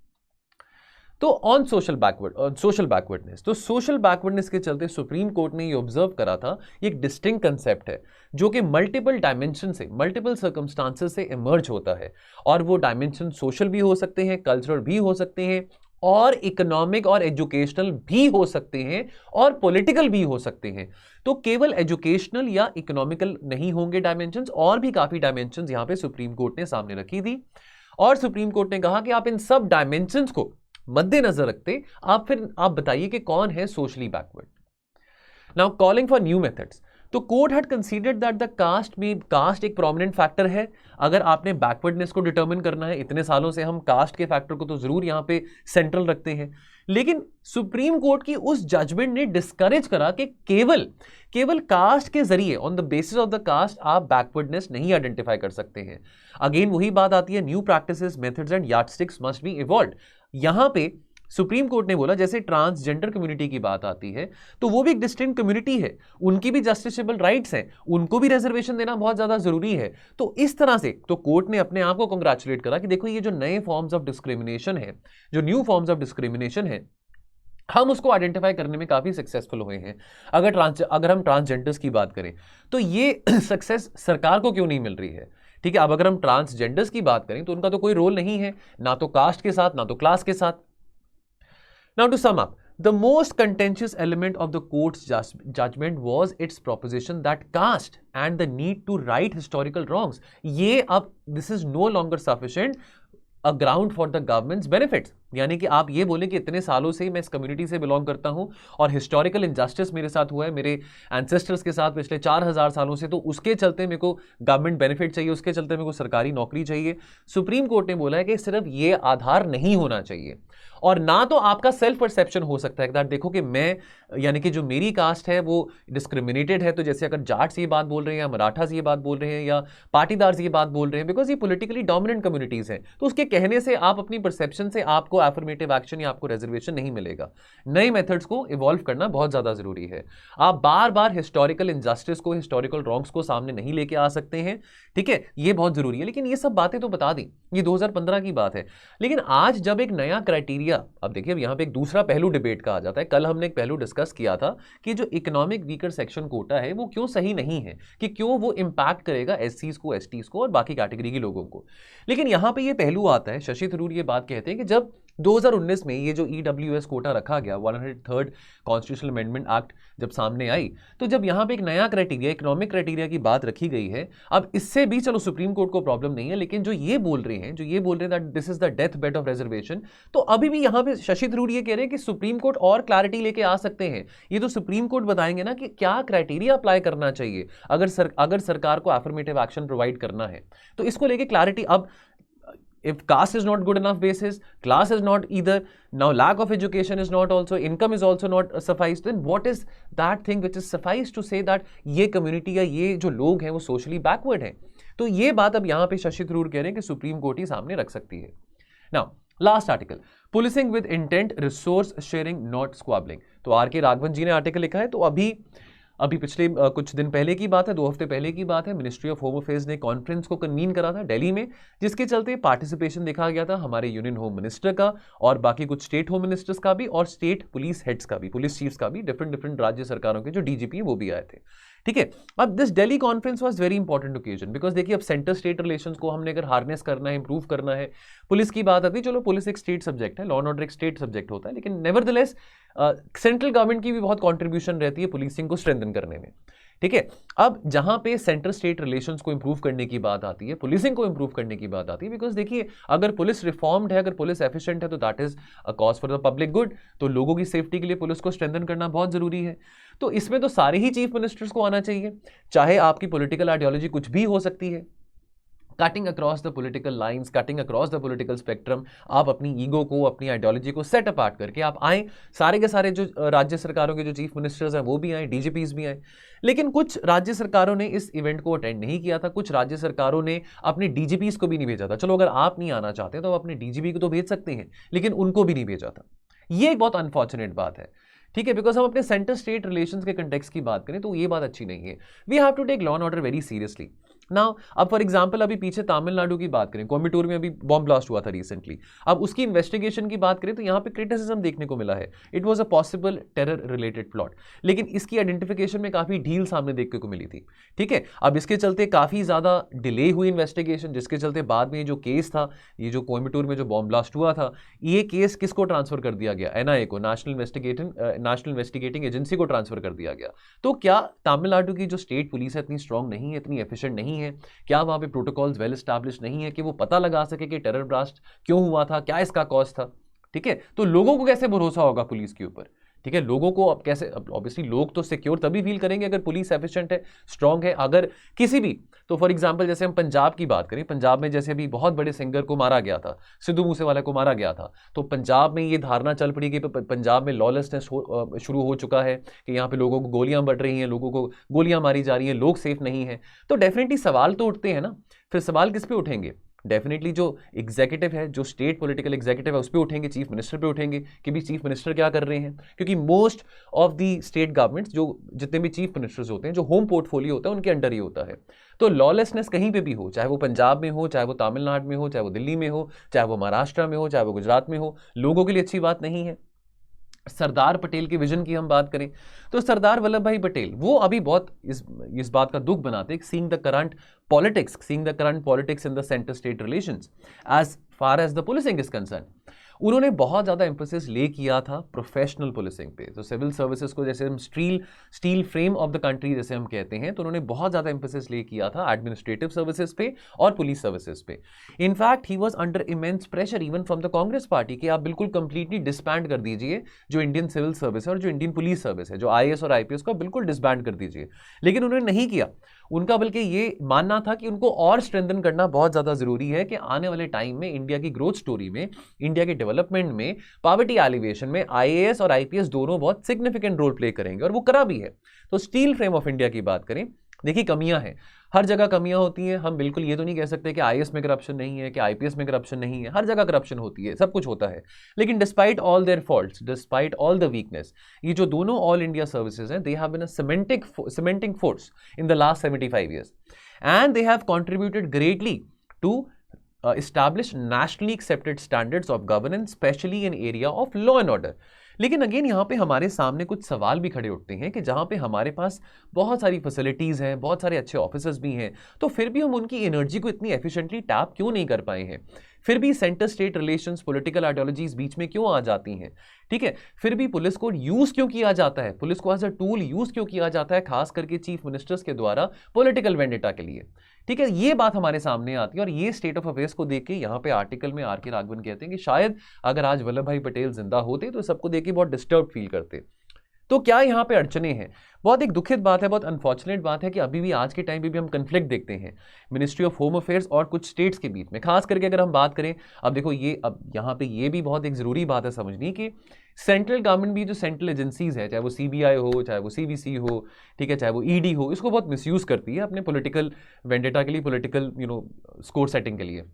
तो ऑन सोशल बैकवर्डनेस, तो सोशल बैकवर्डनेस के चलते सुप्रीम कोर्ट ने ये ऑब्जर्व करा था, एक डिस्टिंक्ट कंसेप्ट है जो कि मल्टीपल डायमेंशन से, मल्टीपल सर्कमस्टांसेस से इमर्ज होता है, और वो डायमेंशन सोशल भी हो सकते हैं, कल्चरल भी हो सकते हैं, और इकोनॉमिक और एजुकेशनल भी हो सकते हैं, और पॉलिटिकल भी हो सकते हैं। तो केवल एजुकेशनल या इकोनॉमिकल नहीं होंगे डायमेंशंस, और भी काफी डायमेंशंस यहां पे सुप्रीम कोर्ट ने सामने रखी थी, और सुप्रीम कोर्ट ने कहा कि आप इन सब डायमेंशंस को मद्देनजर रखते आप बताइए कि कौन है socially backward. Now calling for new methods, तो court had considered that the caste एक प्रोमिनेंट फैक्टर है। अगर आपने बैकवर्डनेस को डिटरमिन करना है, इतने सालों से हम कास्ट के फैक्टर को तो जरूर यहां पे सेंट्रल रखते हैं, लेकिन सुप्रीम कोर्ट की उस जजमेंट ने डिस्करेज करा कि केवल कास्ट के जरिए, on the basis of the caste, आप बैकवर्डनेस नहीं आइडेंटिफाई कर सकते हैं। अगेन वही बात आती है, new practices, methods and yardsticks must be evolved. यहां पे सुप्रीम कोर्ट ने बोला, जैसे ट्रांसजेंडर कम्युनिटी की बात आती है तो वो भी एक डिस्टिंक्ट कम्युनिटी है, उनकी भी जस्टिसेबल राइट्स हैं, उनको भी रिजर्वेशन देना बहुत ज्यादा जरूरी है। तो इस तरह से तो कोर्ट ने अपने आप को कंग्रेचुलेट करा कि देखो ये जो नए फॉर्म्स ऑफ डिस्क्रिमिनेशन है, जो न्यू फॉर्म्स ऑफ डिस्क्रिमिनेशन है, हम उसको आइडेंटिफाई करने में काफी सक्सेसफुल हुए हैं। अगर हम ट्रांसजेंडर्स की बात करें तो ये सक्सेस सरकार को क्यों नहीं मिल रही है? ठीक है, अब अगर हम ट्रांसजेंडर्स की बात करें तो उनका तो कोई रोल नहीं है, ना तो कास्ट के साथ ना तो क्लास के साथ। Now to sum up, the most contentious element of the court's judgment was its proposition that caste and the need to right historical wrongs, ये अब this is no longer sufficient a ground for the government's benefits। यानी कि आप ये बोले कि इतने सालों से मैं इस कम्युनिटी से बिलोंग करता हूं और हिस्टोरिकल इनजस्टिस मेरे साथ हुआ है, मेरे एंसेस्टर्स के साथ पिछले 4000 सालों से, तो उसके चलते मेरे को गवर्नमेंट बेनिफिट चाहिए, उसके चलते मेरे को सरकारी नौकरी चाहिए। सुप्रीम कोर्ट ने बोला है कि सिर्फ ये आधार नहीं होना चाहिए, और ना तो आपका सेल्फ परसेप्शन हो सकता है दैट देखो कि मैं, यानी कि जो मेरी कास्ट है वो डिस्क्रिमिनेटेड है। तो जैसे अगर जाट्स ये बात बोल रहे हैं, या मराठास ये बात बोल रहे हैं, या पाटीदार्स ये बात बोल रहे हैं, बिकॉज ये पॉलिटिकली डोमिनेंट कम्युनिटीज हैं, तो उसके कहने से आप अपनी परसेप्शन से आपको एफर्मेटिव एक्शन या आपको रिजर्वेशन नहीं मिलेगा। नए मेथड्स को इवॉल्व करना बहुत ज्यादा जरूरी है। आप बार बार हिस्टोरिकल इनजस्टिस को, हिस्टोरिकल रॉन्ग्स को सामने नहीं लेके आ सकते हैं, ठीक है, ये बहुत जरूरी है। लेकिन ये सब बातें तो बता दी, ये 2015 की बात है। लेकिन आज जब एक नया क्राइटेरिया, अब देखिए अब यहां पे एक दूसरा पहलू डिबेट का आ जाता है। कल हमने एक पहलू डिस्कस किया था कि जो इकोनॉमिक वीकर सेक्शन कोटा है वो क्यों सही नहीं है, कि क्यों वो इंपैक्ट करेगा एससीज को, एसटीज को और बाकी कैटेगरी के लोगों को। लेकिन यहां पे ये पहलू आता है, शशि थरूर ये बात कहते हैं कि जब 2019 में ये जो ईडब्ल्यूएस कोटा रखा गया, 103rd कॉन्स्टिट्यूशनल अमेंडमेंट एक्ट जब सामने आई, तो जब यहां पे एक नया क्राइटेरिया, इकोनॉमिक क्राइटेरिया की बात रखी गई है, अब इससे भी चलो सुप्रीम कोर्ट को प्रॉब्लम नहीं है, लेकिन जो ये बोल रहे हैं that this is the death bed of reservation, तो अभी भी यहां पे शशि थरूर ये कह रहे हैं कि सुप्रीम कोर्ट और क्लैरिटी लेके आ सकते हैं। ये तो सुप्रीम कोर्ट बताएंगे ना कि क्या क्राइटेरिया अप्लाई करना चाहिए अगर सरकार को एफर्मेटिव एक्शन प्रोवाइड करना है, तो इसको लेके क्लैरिटी। अब if caste is not good enough basis, class is not either, now lack of education is not also, income is also not suffice, then what is that thing which is suffice to say that ये community या ये जो लोग हैं वो socially backward हैं? तो ये बात अब यहाँ पे शशि थरूर कह रहे हैं कि सुप्रीम कोर्ट ही सामने रख सकती है। Now last article, policing with intent, resource sharing not squabbling. तो आर के राघवन जी ने आर्टिकल लिखा है। तो अभी पिछले कुछ दिन पहले की बात है, 2 हफ्ते पहले की बात है, मिनिस्ट्री ऑफ होम अफेयर्स ने कॉन्फ्रेंस को कन्वीन करा था दिल्ली में, जिसके चलते पार्टिसिपेशन देखा गया था हमारे यूनियन होम मिनिस्टर का और बाकी कुछ स्टेट होम मिनिस्टर्स का भी, और स्टेट पुलिस हेड्स का भी, पुलिस चीफ्स का भी, डिफरेंट राज्य सरकारों के जो डीजीपी हैं वो भी आए थे। ठीक है, अब this Delhi conference was very important occasion, because देखिए अब सेंटर स्टेट रिलेशंस को हमने अगर हार्नेस करना है, इंप्रूव करना है, पुलिस की बात आती है, चलो पुलिस एक स्टेट सब्जेक्ट है, लॉ एंड ऑर्डर एक स्टेट सब्जेक्ट होता है, लेकिन नेवरदलेस सेंट्रल गवर्नमेंट की भी बहुत कॉन्ट्रीब्यूशन रहती है पुलिसिंग को स्ट्रेंथन करने में। ठीक है, अब जहां पे सेंटर स्टेट रिलेशंस को इंप्रूव करने की बात आती है, पुलिसिंग को इंप्रूव करने की बात आती है, बिकॉज देखिए अगर पुलिस रिफॉर्म्ड है, अगर पुलिस एफिशिएंट है, तो that is a cause for the public good. तो लोगों की सेफ्टी के लिए पुलिस को स्ट्रेंथन करना बहुत जरूरी है। तो इसमें तो सारे ही चीफ मिनिस्टर्स को आना चाहिए, चाहे आपकी पॉलिटिकल आइडियोलॉजी कुछ भी हो सकती है, cutting across the political lines, cutting across the political spectrum, आप अपनी ईगो को, अपनी आइडियोलॉजी को सेट अपार्ट करके आप आए, सारे के सारे जो राज्य सरकारों के जो चीफ मिनिस्टर्स हैं वो भी आए, डीजीपीज भी आए। लेकिन कुछ राज्य सरकारों ने इस इवेंट को अटेंड नहीं किया था, कुछ राज्य सरकारों ने अपने डीजीपीज को भी नहीं भेजा था। चलो अगर आप नहीं आना चाहते तो आप अपने डीजीपी को तो भेज सकते हैं, लेकिन उनको भी नहीं भेजा था। ये एक बहुत अनफॉर्चुनेट बात है, ठीक है, बिकॉज हम अपने सेंटर स्टेट रिलेशंस के कंटेक्स्ट की बात करें तो ये बात अच्छी नहीं है। We have to take law and order very seriously. Now अब फॉर एग्जांपल अभी पीछे तमिलनाडु की बात करें, कोयम्बटूर में अभी बॉम्ब ब्लास्ट हुआ था रिसेंटली। अब उसकी इन्वेस्टिगेशन की बात करें तो यहाँ पे क्रिटिसिज्म देखने को मिला है, it was a possible terror related plot, लेकिन इसकी आइडेंटिफिकेशन में काफ़ी ढील सामने देखने को मिली थी, ठीक है। अब इसके चलते काफ़ी ज़्यादा डिले हुई इन्वेस्टिगेशन, जिसके चलते बाद में जो केस था, ये जो कोयम्बटूर में जो बॉम्ब ब्लास्ट हुआ था, ये केस किसको ट्रांसफर कर दिया गया? एनआईए को, नेशनल इन्वेस्टिगेटिंग एजेंसी को ट्रांसफर कर दिया गया। तो क्या तमिलनाडु की जो स्टेट पुलिस है इतनी स्ट्रांग नहीं है, इतनी एफिशिएंट नहीं है? क्या वहां पे प्रोटोकॉल्स वेल एस्टैब्लिश नहीं है कि वो पता लगा सके कि टेरर ब्लास्ट क्यों हुआ था, क्या इसका कॉज था? ठीक है, तो लोगों को कैसे भरोसा होगा पुलिस के ऊपर? ठीक है, लोगों को अब कैसे, ऑब्वियसली लोग तो सिक्योर तभी फील करेंगे अगर पुलिस एफिशिएंट है, स्ट्रांग है। अगर किसी भी, तो फॉर एग्जांपल जैसे हम पंजाब की बात करें, पंजाब में जैसे अभी बहुत बड़े सिंगर को मारा गया था, सिद्धू मूसेवाला को मारा गया था, तो पंजाब में ये धारणा चल पड़ी कि पंजाब में लॉलेसनेस शुरू हो चुका है कि यहाँ पे लोगों को गोलियां बढ़ रही हैं, लोगों को गोलियां मारी जा रही हैं, लोग सेफ नहीं हैं। तो डेफिनेटली सवाल तो उठते हैं ना। फिर सवाल किस पे उठेंगे? डेफिनेटली जो एग्जीक्यूटिव है, जो स्टेट पॉलिटिकल एग्जीक्यूटिव है, उस पर उठेंगे, चीफ मिनिस्टर पे उठेंगे कि भी चीफ मिनिस्टर क्या कर रहे हैं। क्योंकि most of the state governments, जो जितने भी चीफ मिनिस्टर्स होते हैं, जो होम पोर्टफोलियो होता है उनके अंडर ही होता है। तो लॉलेसनेस कहीं पे भी हो, चाहे वो पंजाब में हो, चाहे वो तमिलनाडु में हो, चाहे वो दिल्ली में हो, चाहे वो महाराष्ट्र में हो, चाहे वो गुजरात में हो, लोगों के लिए अच्छी बात नहीं है। सरदार पटेल के विजन की हम बात करें तो सरदार वल्लभ भाई पटेल वो अभी बहुत इस बात का दुख बनाते हैं, seeing the current politics in the centre state relations as far as the policing is concern. उन्होंने बहुत ज़्यादा एम्फोसिस ले किया था प्रोफेशनल पुलिसिंग पे। तो सिविल सर्विसेज को जैसे हम steel frame of the country जैसे हम कहते हैं, तो उन्होंने बहुत ज़्यादा एम्फोसिस ले किया था एडमिनिस्ट्रेटिव सर्विसेज पे और पुलिस सर्विसेज पे। In fact he was under immense pressure even from the Congress party कि आप बिल्कुल कंप्लीटली डिसबैंड कर दीजिए जो इंडियन सिविल सर्विस है और जो इंडियन पुलिस सर्विस है, जो IAS और IPS को बिल्कुल डिसबैंड कर दीजिए। लेकिन उन्होंने नहीं किया। उनका बल्कि ये मानना था कि उनको और स्ट्रेंथन करना बहुत ज़्यादा ज़रूरी है कि आने वाले टाइम में इंडिया की ग्रोथ स्टोरी में, इंडिया के डेवलपमेंट में, पॉवर्टी एलिवेशन में IAS और IPS दोनों बहुत सिग्निफिकेंट रोल प्ले करेंगे, और वो करा भी है। तो स्टील फ्रेम ऑफ इंडिया की बात करें, देखिए कमियां हैं, हर जगह कमियां होती हैं। हम बिल्कुल ये तो नहीं कह सकते कि IAS में करप्शन नहीं है, कि IPS में करप्शन नहीं है, हर जगह करप्शन होती है, सब कुछ होता है। लेकिन despite all their faults, despite all the weakness, ये जो दोनों ऑल इंडिया सर्विसेज हैं, they have been a cementing force in the last 75 years and they have contributed greatly to establish nationally accepted standards of governance, especially in area of law and order। लेकिन again यहाँ पे हमारे सामने कुछ सवाल भी खड़े उठते हैं कि जहाँ पे हमारे पास बहुत सारी फैसिलिटीज़ हैं, बहुत सारे अच्छे ऑफिसर्स भी हैं, तो फिर भी हम उनकी एनर्जी को इतनी एफिशिएंटली टैप क्यों नहीं कर पाए हैं? फिर भी centre state relations, political ideologies बीच में क्यों आ जाती हैं? ठीक है, फिर भी पुलिस को यूज़ क्यों किया जाता है, पुलिस को एज अ टूल यूज़ क्यों किया जाता है, खास करके चीफ मिनिस्टर्स के द्वारा पॉलिटिकल वेंडेटा के लिए? ठीक है, ये बात हमारे सामने आती है, और ये स्टेट ऑफ अफेयर्स को देख के यहाँ पे आर्टिकल में RK राघवन कहते हैं कि शायद अगर आज वल्लभ भाई पटेल जिंदा होते तो सबको देख के बहुत डिस्टर्ब फील करते। तो क्या यहाँ पे अड़चने हैं? बहुत एक दुखित बात है, बहुत अनफॉर्चुनेट बात है कि अभी भी आज के टाइम पे भी हम कन्फ्लिक्ट देखते हैं मिनिस्ट्री ऑफ होम अफेयर्स और कुछ स्टेट्स के बीच में। खास करके अगर हम बात करें, अब देखो ये, अब यहाँ पे ये भी बहुत एक ज़रूरी बात है समझनी कि सेंट्रल गवर्नमेंट भी जो सेंट्रल एजेंसीज है, चाहे वो CBI हो, चाहे वो CBC हो, ठीक है, चाहे वो ED हो, इसको बहुत मिसयूज़ करती है अपने पॉलिटिकल वेंडेटा के लिए, पॉलिटिकल स्कोर सेटिंग के लिए।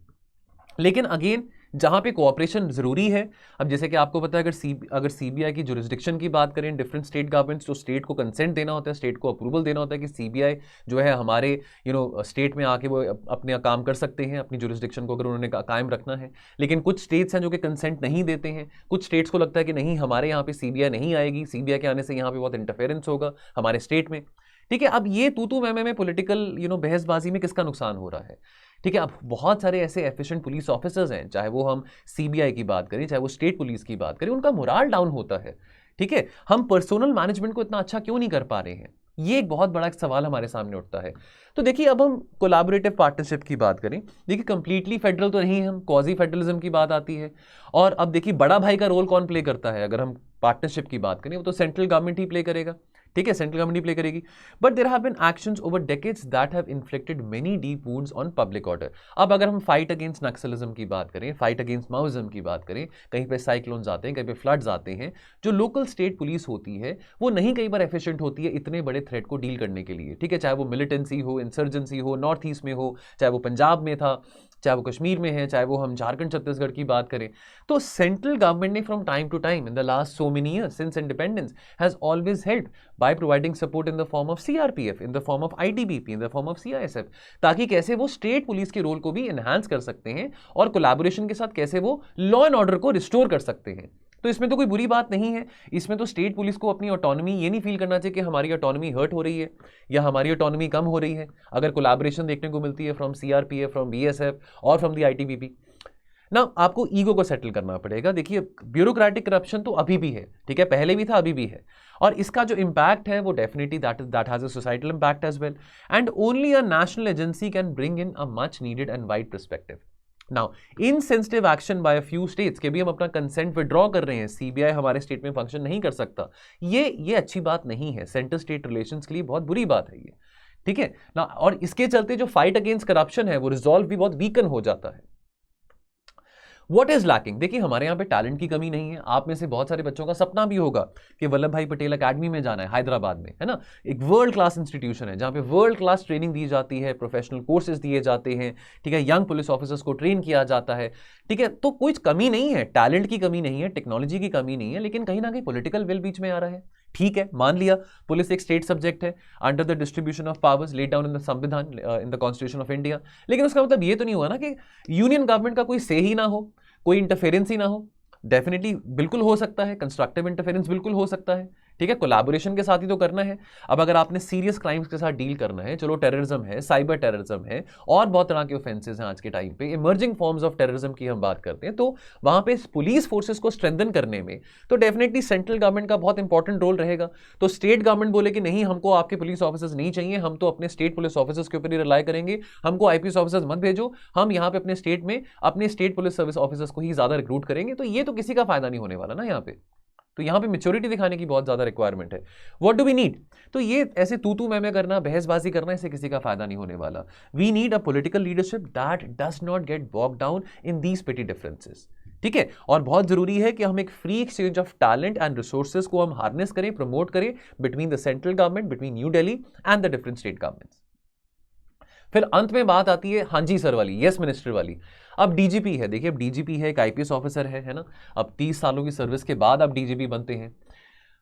लेकिन अगेन जहाँ पे कोऑपरेशन ज़रूरी है, अब जैसे कि आपको पता है अगर CBI की जुरिस्डिक्शन की बात करें, डिफरेंट स्टेट गवर्नमेंट्स, जो स्टेट को कंसेंट देना होता है, स्टेट को अप्रूवल देना होता है कि CBI जो है हमारे स्टेट में आके वो अपने काम कर सकते हैं, अपनी जुरिस्डिक्शन को अगर उन्होंने कायम रखना है। लेकिन कुछ स्टेट्स हैं जो कि कंसेंट नहीं देते हैं, कुछ स्टेट्स को लगता है कि नहीं, हमारे यहाँ पे CBI नहीं आएगी, CBI के आने से यहाँ पे बहुत इंटरफेरेंस होगा हमारे स्टेट में। ठीक है, अब ये तू मैं पॉलिटिकल बहसबाजी में किसका नुकसान हो रहा है? ठीक है, अब बहुत सारे ऐसे एफिशिएंट पुलिस ऑफिसर्स हैं, चाहे वो हम CBI की बात करें, चाहे वो स्टेट पुलिस की बात करें, उनका मोराल डाउन होता है। ठीक है, हम पर्सनल मैनेजमेंट को इतना अच्छा क्यों नहीं कर पा रहे हैं? ये एक बहुत बड़ा सवाल हमारे सामने उठता है। तो देखिए, अब हम कोलैबोरेटिव पार्टनरशिप की बात करें, देखिए कंप्लीटली फेडरल तो नहीं, हम क्वाजी फेडरलिज्म की बात आती है। और अब देखिए बड़ा भाई का रोल कौन प्ले करता है? अगर हम पार्टनरशिप की बात करें, वो तो सेंट्रल गवर्नमेंट ही प्ले करेगा। ठीक है, सेंट्रल गवर्नमेंट प्ले करेगी। But there have been actions over decades that have inflicted many deep wounds on public order. अब अगर हम फाइट अगेंस्ट नक्सलिज्म की बात करें, फाइट अगेंस्ट माओइज्म की बात करें, कहीं पे साइक्लोन्स आते हैं, कहीं पे फ्लड्स आते हैं, जो लोकल स्टेट पुलिस होती है वो नहीं कई बार एफिशिएंट होती है इतने बड़े थ्रेट को डील करने के लिए, ठीक है, चाहे वो मिलिटेंसी हो, इंसर्जेंसी हो, नॉर्थ ईस्ट में हो, चाहे वो पंजाब में था, चाहे वो कश्मीर में है, चाहे वो हम झारखंड छत्तीसगढ़ की बात करें। तो सेंट्रल गवर्नमेंट ने from time to time in the last so many years since independence has always help by providing support in the form of CRPF, in the form of ITBP, in the form of CISF, ताकि कैसे वो state police के role को भी enhance कर सकते हैं और कोलैबोरेशन के साथ कैसे वो लॉ एंड ऑर्डर को रिस्टोर कर सकते हैं। तो इसमें तो कोई बुरी बात नहीं है, इसमें तो स्टेट पुलिस को अपनी ऑटोनॉमी ये नहीं फील करना चाहिए कि हमारी ऑटोनॉमी हर्ट हो रही है या हमारी ऑटोनॉमी कम हो रही है अगर कोलैबोरेशन देखने को मिलती है फ्रॉम सीआरपीएफ, फ्रॉम बीएसएफ और फ्रॉम द आईटीबीपी ना। आपको ईगो को सेटल करना पड़ेगा। देखिए, ब्यूरोक्रेटिक करप्शन तो अभी भी है, ठीक है, पहले भी था, अभी भी है, और इसका जो इंपैक्ट है वो definitely that has a societal impact as well, and only a national agency can bring in a much needed and wide perspective. Now insensitive action by a few states के भी हम अपना कंसेंट विड्रॉ कर रहे हैं, CBI हमारे state में function नहीं कर सकता, ये अच्छी बात नहीं है, सेंटर स्टेट रिलेशंस के लिए बहुत बुरी बात है ये, ठीक है ना। और इसके चलते जो फाइट अगेंस्ट करप्शन है वो रिजॉल्व भी बहुत वीकन हो जाता है। What is lacking? देखिए, हमारे यहाँ पे टैलेंट की कमी नहीं है। आप में से बहुत सारे बच्चों का सपना भी होगा कि वल्लभ भाई पटेल अकेडमी में जाना है, हैदराबाद में, है ना, एक वर्ल्ड क्लास इंस्टीट्यूशन है जहाँ पे वर्ल्ड क्लास ट्रेनिंग दी जाती है, प्रोफेशनल कोर्सेज दिए जाते हैं, ठीक है, यंग पुलिस ऑफिसर्स को ट्रेन किया जाता है, ठीक है। तो कोई कमी नहीं है, टैलेंट की कमी नहीं है, टेक्नोलॉजी की कमी नहीं है, लेकिन कहीं ना कहीं पॉलिटिकल विल बीच में आ रहा है। ठीक है, मान लिया पुलिस एक स्टेट सब्जेक्ट है under the distribution of powers laid down in the संविधान, in the constitution of India, लेकिन उसका मतलब ये तो नहीं हुआ ना कि यूनियन गवर्नमेंट का कोई से ही ना हो, कोई इंटरफेरेंस ही ना हो। डेफिनेटली बिल्कुल हो सकता है, कंस्ट्रक्टिव इंटरफेरेंस बिल्कुल हो सकता है, ठीक है, कोलैबोरेशन के साथ ही तो करना है। अब अगर आपने सीरियस क्राइम्स के साथ डील करना है, चलो टेररिज्म है, साइबर टेररिज्म है, और बहुत तरह के ऑफेंसेस हैं आज के टाइम पे, इमर्जिंग फॉर्म्स ऑफ टेररिज्म की हम बात करते हैं, तो वहां पे पुलिस फोर्सेस को स्ट्रेंथन करने में तो डेफिनेटली सेंट्रल गवर्नमेंट का बहुत इंपॉर्टेंट रोल रहेगा। तो स्टेट गवर्नमेंट बोले कि नहीं, हमको आपके पुलिस ऑफिसर्स नहीं चाहिए, हम तो अपने स्टेट पुलिस ऑफिसर्स के ऊपर ही रिलाई करेंगे, हमको आईपीएस ऑफिसर्स मत भेजो, हम यहाँ पे अपने स्टेट में अपने स्टेट पुलिस सर्विस ऑफिसर्स को ही ज्यादा रिक्रूट करेंगे, तो ये तो किसी का फायदा नहीं होने वाला ना यहाँ पे। तो यहां पे मैच्योरिटी दिखाने की बहुत ज्यादा रिक्वायरमेंट है। What do we need? तो ये ऐसे तू मैं करना, बहसबाजी करना, इससे किसी का फायदा नहीं होने वाला। We need a political leadership that does not get bogged down in these petty differences, ठीक है। और बहुत जरूरी है कि हम एक free exchange of talent and resources को हम हार्नेस करें, प्रमोट करें between the central government, between New Delhi and the different state governments. फिर अंत में बात आती है हाँ जी सर वाली, यस मिनिस्टर वाली। अब डीजीपी है, देखिए अब डीजीपी है, एक आईपीएस ऑफिसर है ना, अब 30 सालों की सर्विस के बाद आप डीजीपी बनते हैं।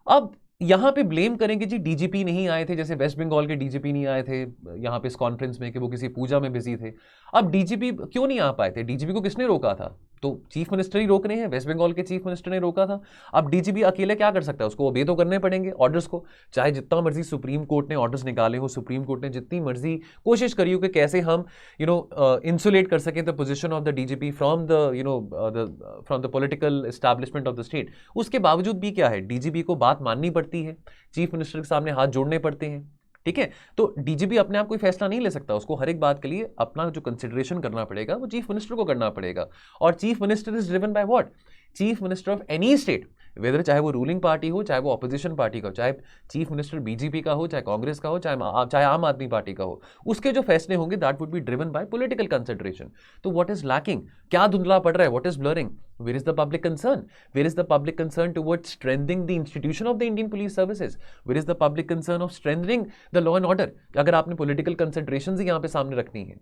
अब यहां पे ब्लेम करेंगे जी डीजीपी नहीं आए थे, जैसे वेस्ट बंगाल के डीजीपी नहीं आए थे यहां पे इस कॉन्फ्रेंस में कि वो किसी पूजा में बिजी थे। अब डीजीपी क्यों नहीं आ पाए थे? डीजीपी को किसने रोका था? तो चीफ मिनिस्टर ही रोक रहे हैं, वेस्ट बंगाल के चीफ मिनिस्टर ने रोका था। अब डीजीपी अकेले क्या कर सकता है? उसको ओबे तो करने पड़ेंगे ऑर्डर्स को, चाहे जितना मर्जी सुप्रीम कोर्ट ने ऑर्डर्स निकाले हो, सुप्रीम कोर्ट ने जितनी मर्जी कोशिश करी हो कि कैसे हम इंसुलेट कर सकें the position of the DGP from the from the political establishment of the state, उसके बावजूद भी क्या है, डीजीपी को बात माननी पड़ती है, चीफ मिनिस्टर के सामने हाथ जोड़ने पड़ते हैं, ठीक है। तो डीजीपी अपने आप कोई फैसला नहीं ले सकता, उसको हर एक बात के लिए अपना जो कंसिडरेशन करना पड़ेगा वो चीफ मिनिस्टर को करना पड़ेगा। और chief minister is driven by what? Chief minister of any state, whether चाहे वो रूलिंग पार्टी हो, चाहे वो ऑपोजिशन पार्टी का हो, चाहे चीफ मिनिस्टर बीजेपी का हो, चाहे कांग्रेस का हो, चाहे आम आदमी पार्टी का हो, उसके जो फैसले होंगे that would be driven by political consideration. तो व्हाट इज लैकिंग? क्या धुंधला पड़ रहा है? What is blurring? Where is the public concern? Where is the public concern towards strengthening the institution of the Indian police services? Where is the public concern of strengthening the law and order? अगर आपने political considerations ही यहाँ पे सामने रखनी है,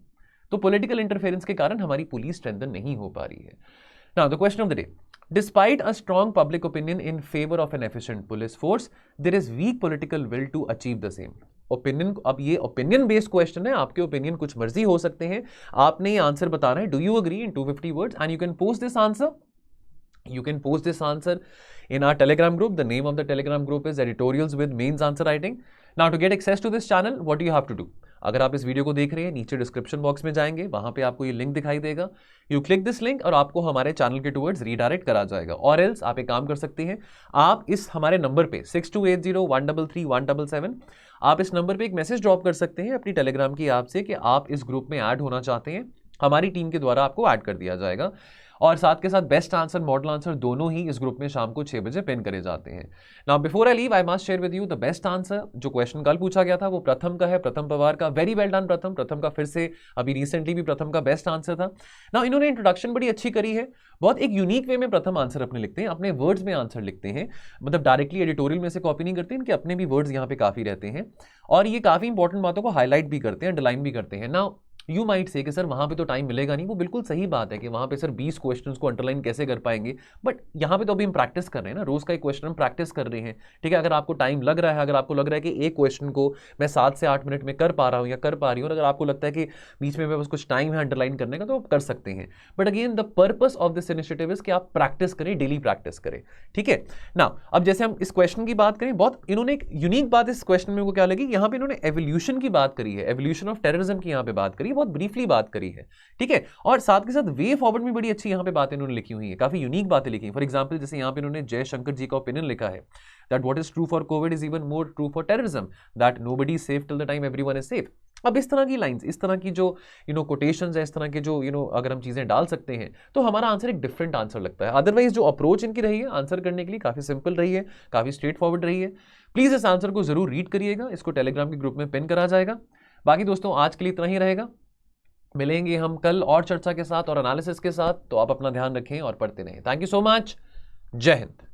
तो political interference के कारण हमारी पुलिस strengthen नहीं हो पा रही है। Now the question of the day: despite a strong public opinion in favor of an efficient police force, there is weak political will to achieve the same. Opinion, अब ये ओपिनियन बेस्ड क्वेश्चन है, आपके opinion कुछ मर्जी हो सकते हैं, आपने ये आंसर बताना है, do you agree in 250 words, and you can post this answer. You can post this answer in our Telegram group. The name of the Telegram group is Editorials with Mains Answer Writing. Now to get access to this channel, what do you have to do? अगर आप इस video को देख रहे हैं, नीचे description box में जाएंगे, वहां पे आपको ये लिंक दिखाई देगा, यू क्लिक दिस लिंक और आपको हमारे चैनल के टूवर्ड्स रीडायरेक्ट करा जाएगा। और एल्स आप एक काम कर सकते हैं, आप इस हमारे नंबर पे 6280133177 आप इस नंबर पे एक मैसेज ड्रॉप कर सकते हैं अपनी टेलीग्राम की ऐप से कि आप इस ग्रुप में ऐड होना चाहते हैं, हमारी टीम के द्वारा आपको ऐड कर दिया जाएगा। और साथ के साथ बेस्ट आंसर, मॉडल आंसर दोनों ही इस ग्रुप में शाम को 6 बजे पिन करे जाते हैं। Now before I leave I must share with you the best answer. जो क्वेश्चन कल पूछा गया था वो प्रथम का है, प्रथम पवार का। वेरी वेल डन प्रथम। प्रथम का फिर से अभी रिसेंटली भी प्रथम का बेस्ट आंसर था। नाउ इन्होंने इंट्रोडक्शन बड़ी अच्छी करी है, बहुत एक यूनिक वे में प्रथम आंसर अपने लिखते हैं, अपने वर्ड्स में आंसर लिखते हैं, मतलब डायरेक्टली एडिटोरियल में से कॉपी नहीं करते, इनके अपने भी वर्ड्स यहाँ पे काफी रहते हैं और ये काफी इंपॉर्टेंट बातों को हाईलाइट भी करते हैं, अंडरलाइन भी करते हैं। नाउ यू माइट से कि सर वहां पे तो टाइम मिलेगा नहीं, वो बिल्कुल सही बात है कि वहां पे सर 20 क्वेश्चंस को अंडरलाइन कैसे कर पाएंगे, बट यहाँ पे तो अभी हम प्रैक्टिस कर रहे हैं ना, रोज का एक क्वेश्चन हम प्रैक्टिस कर रहे हैं, ठीक है। अगर आपको टाइम लग रहा है, अगर आपको लग रहा है कि एक क्वेश्चन को मैं 7 से 8 मिनट में कर पा रहा हूँ या कर पा रही हूँ, और अगर आपको लगता है कि बीच में बस कुछ टाइम है अंडरलाइन करने का, तो आप कर सकते हैं। But again the purpose of this initiative is कि आप प्रैक्टिस करें, डेली प्रैक्टिस करें, ठीक है ना। अब जैसे हम इस क्वेश्चन की बात करें, बहुत इन्होंने एक यूनिक बात इस क्वेश्चन में को क्या लगी, यहाँ पे इन्होंने एवोल्यूशन की बात करी है, एवोल्यूशन ऑफ टेररिज्म की यहाँ पे बात करी है, बहुत ब्रीफली बात करी है, ठीक है। और साथ के साथ वे फॉरवर्ड में बड़ी अच्छी यहाँ पे बातें इन्होंने लिखी हुई है, काफी यूनिक बातें लिखी हैं। फॉर एग्जांपल जैसे यहाँ पे इन्होंने जयशंकर जी का ओपिनियन लिखा है that what is true for Covid is even more true for terrorism, that nobody is safe till the time everyone is safe. अब इस तरह की लाइंस, इस तरह की जो कोटेशंस है, इस तरह के जो अगर हम चीजें डाल सकते हैं तो हमारा आंसर एक डिफरेंट आंसर लगता है। अदरवाइज जो अप्रोच इनकी रही है आंसर करने के लिए काफी सिंपल रही है, काफी स्ट्रेट फॉरवर्ड रही है। प्लीज इस आंसर को जरूर रीड करिएगा, इसको टेलीग्राम के ग्रुप में पिन करा जाएगा। बाकी दोस्तों आज के लिए इतना ही रहेगा, मिलेंगे हम कल और चर्चा के साथ और एनालिसिस के साथ। तो आप अपना ध्यान रखें और पढ़ते रहें। थैंक यू सो मच, जय हिंद।